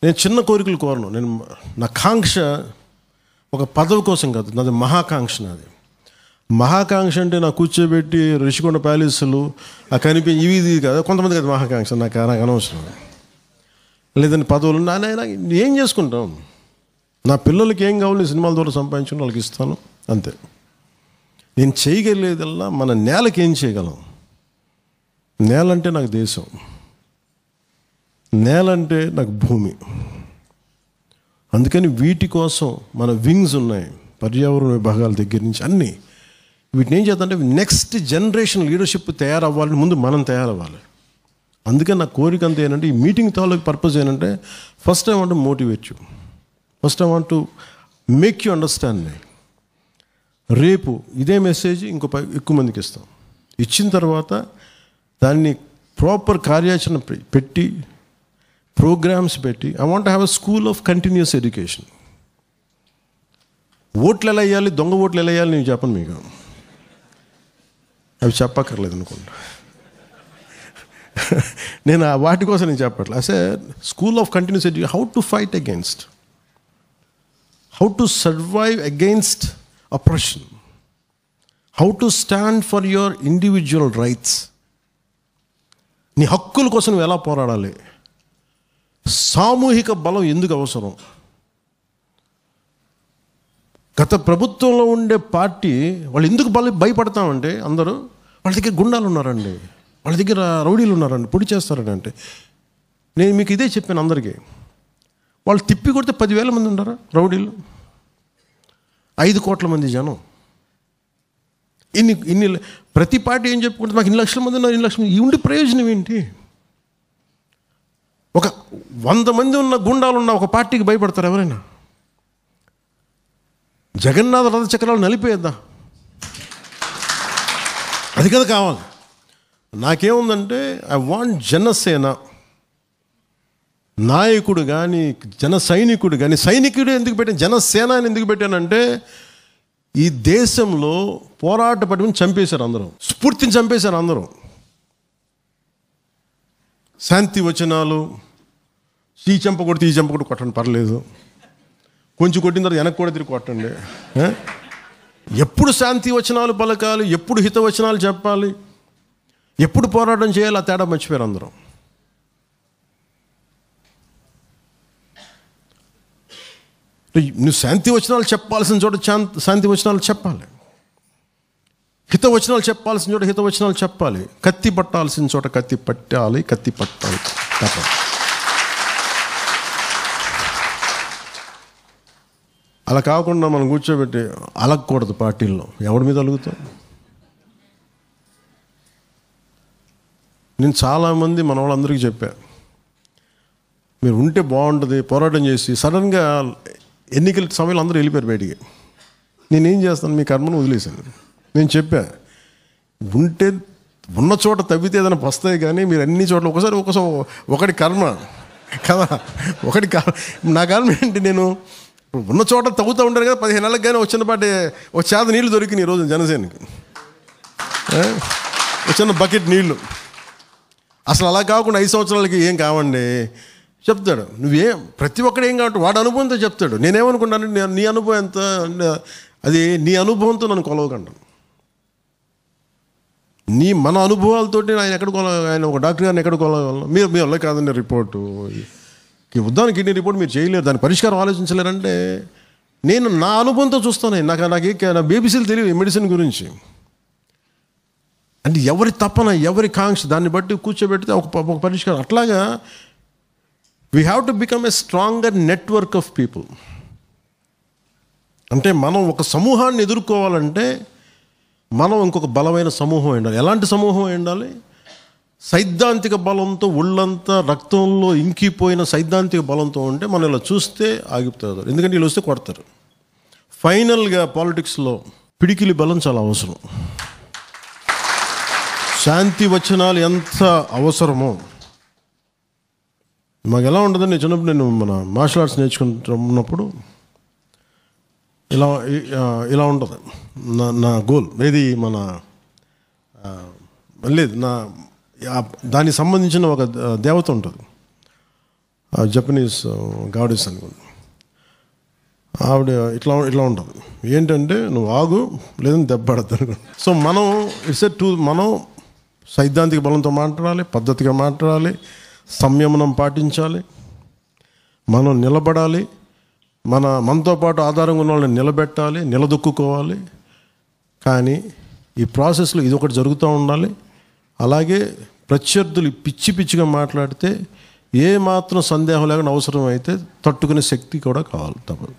నేను చిన్న కోరికలు కోరను. నా కాంక్ష ఒక పదవి కోసం కాదు, నాది మహాకాంక్ష. నాది మహాకాంక్ష అంటే నాకు కూర్చోబెట్టి రిషికొండ ప్యాలెస్లు ఇవి ఇది కాదు. కొంతమంది కదా మహాకాంక్ష, నాకు అనవసరం. లేదంటే పదవులు ఏం చేసుకుంటాం? నా పిల్లలకి ఏం కావాలి సినిమాల ద్వారా సంపాదించుకుని వాళ్ళకి ఇస్తాను, అంతే. నేను చేయగలిగేదల్లా మన నేలకి ఏం చేయగలం. నేల అంటే నాకు దేశం, నేల అంటే నాకు భూమి. అందుకని వీటి కోసం మన వింగ్స్ ఉన్నాయి, పర్యావరణ విభాగాల దగ్గర నుంచి అన్నీ. వీటిని ఏం చేద్దామంటే నెక్స్ట్ జనరేషన్ లీడర్షిప్ తయారవ్వాలని ముందు మనం తయారవ్వాలి. అందుకని నా కోరిక అంతా ఏంటంటే, ఈ మీటింగ్ తాలూకు పర్పస్ ఏంటంటే, first I want to motivate you, first I want to make you understand me. రేపు ఇదే మెసేజ్ ఎక్కువ మందికి ఇస్తాం. ఇచ్చిన తర్వాత దాన్ని ప్రాపర్ కార్యాచరణ పెట్టి, ప్రోగ్రామ్స్ పెట్టి, I want have a school of continuous education. ఓట్లు ఎలా వేయాలి, దొంగ ఓట్లు ఎలా వేయాలి నేను చెప్పను మీకు, అవి చెప్పక్కర్లేదు అనుకుంటా. నేను వాటి కోసం నేను చెప్పట్లే. అసే school of continuous education, how to fight against, how to survive against oppression, how to stand for your individual rights. నీ హక్కుల కోసం నువ్వు ఎలా పోరాడాలి, సామూహిక బలం ఎందుకు అవసరం. గత ప్రభుత్వంలో ఉండే పార్టీ వాళ్ళు ఎందుకు భయపడతామంటే, అందరూ వాళ్ళ దగ్గర గుండాలు ఉన్నారండి, వాళ్ళ దగ్గర రౌడీలు ఉన్నారండి, పొడి చేస్తారని. అంటే నేను మీకు ఇదే చెప్పాను అందరికీ. వాళ్ళు తిప్పి కొడితే 10,000 మంది ఉన్నారా రౌడీలు, 5 కోట్ల మంది జనం. ఇన్ని ప్రతి పార్టీ ఏం చెప్పుకుంటే మాకు 2 లక్షల మంది ఉన్నారు, 2 లక్షల మంది. ఈ ఉండి ప్రయోజనం ఏంటి? ఒక 100 మంది ఉన్న గుండాలు ఉన్న ఒక పార్టీకి భయపడతారు ఎవరైనా? జగన్నాథ రథ చక్రాలు నలిపేద్దా, అది కదా కావాలి. నాకేముందంటే, ఐ వాంట్ జనసేన నాయకుడు కానీ, జన సైనికుడు కానీ. సైనికుడు ఎందుకు పెట్టాను, జనసేన అని ఎందుకు పెట్టానంటే, ఈ దేశంలో పోరాట పట్టుకుని చంపేశారు అందరూ, స్ఫూర్తిని చంపేశారు అందరూ. శాంతి వచనాలు, ఈ చెంప కొడితే ఈ చెంప కొట్టి కొట్టండి పర్లేదు, కొంచెం కొట్టిన తర్వాత వెనక్కి కూడా తిరిగి కొట్టండి. ఎప్పుడు శాంతి వచనాలు పలకాలి, ఎప్పుడు హితవచనాలు చెప్పాలి, ఎప్పుడు పోరాటం చేయాలి, ఆ తేడా మర్చిపోయారు అందరూ. నువ్వు శాంతి వచనాలు చెప్పాల్సిన చోట శాంతి వచనాలు చెప్పాలి, హితవచనాలు చెప్పాల్సిన చోట హితవచనాలు చెప్పాలి, కత్తి పట్టాల్సిన చోట కత్తి పట్టాలి, కత్తి పట్టాలి తప్ప. అలా కాకుండా మనం కూర్చోబెట్టి అలగకూడదు పార్టీల్లో. ఎవరి మీద అలుగుతాం? నేను చాలామంది మన వాళ్ళందరికీ చెప్పా, మీరు ఉంటే బాగుంటుంది పోరాటం చేసి. సడన్గా ఎన్నికల సమయంలో అందరూ వెళ్ళిపోయారు బయటికి. నేనేం చేస్తాను, మీ కర్మను వదిలేశాను. నేను చెప్పా, ఉంటే ఉన్న చోట తవ్వితే ఏదైనా వస్తాయి, కానీ మీరు అన్ని చోట్ల ఒకటి కర్మ కదా, ఒకటి నా కర్మ ఏంటి, నేను ఉన్న చోట తవ్వుతూ ఉంటాను కదా. 15 నెలలకు కానీ వచ్చినపాటి ఒక చేత నీళ్ళు దొరికినాయి ఈరోజు జనసేనకి, వచ్చిన బకెట్ నీళ్ళు. అసలు అలా కాకుండా 5 సంవత్సరాలకి ఏం కావండి చెప్తాడు. ప్రతి ఒక్కడు ఏం కావాలి వాడు అనుభవంతో చెప్తాడు. నేనేమనుకుంటాను, నీ అనుభవం ఎంత, అది నీ అనుభవంతో నన్ను కొలవకండి. మన అనుభవాలతోటి ఆయన ఒక డాక్టర్ గారిని ఎక్కడ కొలవగలను? మీరు మీ వల్ల కాదండి రిపోర్టు, ఉద్దానికి కిడ్నీ రిపోర్ట్ మీరు చేయలేరు, దాని పరిష్కారం ఆలోచించలేరంటే. నేను నా అనుభవంతో చూస్తాను. నా బేబీసీలు తెలియదు మెడిసిన్ గురించి. అంటే ఎవరి తపన, ఎవరి కాంక్ష, దాన్ని బట్టి కూర్చోబెడితే ఒక పరిష్కారం. అట్లాగా we have to become a stronger network of people. అంటే మనం ఒక సమూహాన్ని ఎదుర్కోవాలంటే మనం ఇంకొక బలమైన సమూహం ఉండాలి. ఎలాంటి సమూహం ఉండాలి? సైద్ధాంతిక బలంతో, ఒళ్ళంతా రక్తంలో ఇంకిపోయిన సైద్ధాంతిక బలంతో ఉంటే మనం ఇలా చూస్తే ఆగిపోతారు. ఎందుకంటే వీళ్ళు వస్తే కొడతారు. ఫైనల్గా పాలిటిక్స్లో పిడికిలి బలం చాలా అవసరం. శాంతి వచనాలు ఎంత అవసరమో. మాకు ఎలా ఉంటుందని నేను చిన్నప్పుడు, నేను మన మార్షల్ ఆర్ట్స్ నేర్చుకుంటున్నప్పుడు ఇలా ఉంటుంది నా గోల్. ఏది మన లేదు, దానికి సంబంధించిన ఒక దేవత ఉంటుంది. జపనీస్ గాడెస్ అనుకోండి, ఆవిడ ఇట్లా ఇట్లా ఉంటుంది. ఏంటంటే నువ్వు ఆగు లేదని దెబ్బపడద్దు అనుకోండి. సో మనం మనం సైద్ధాంతిక బలంతో మాట్లాడాలి, పద్ధతిగా మాట్లాడాలి, సంయమనం పాటించాలి, మనం నిలబడాలి, మనతో పాటు ఆధారంగా ఉన్న వాళ్ళని నిలబెట్టాలి, నిలదొక్కుకోవాలి. కానీ ఈ ప్రాసెస్లో ఇది ఒకటి జరుగుతూ ఉండాలి. అలాగే ప్రత్యర్థులు పిచ్చిగా మాట్లాడితే ఏ మాత్రం సందేహం లేకుండా అవసరం అయితే తట్టుకునే శక్తి కూడా కావాలి తప్పదు.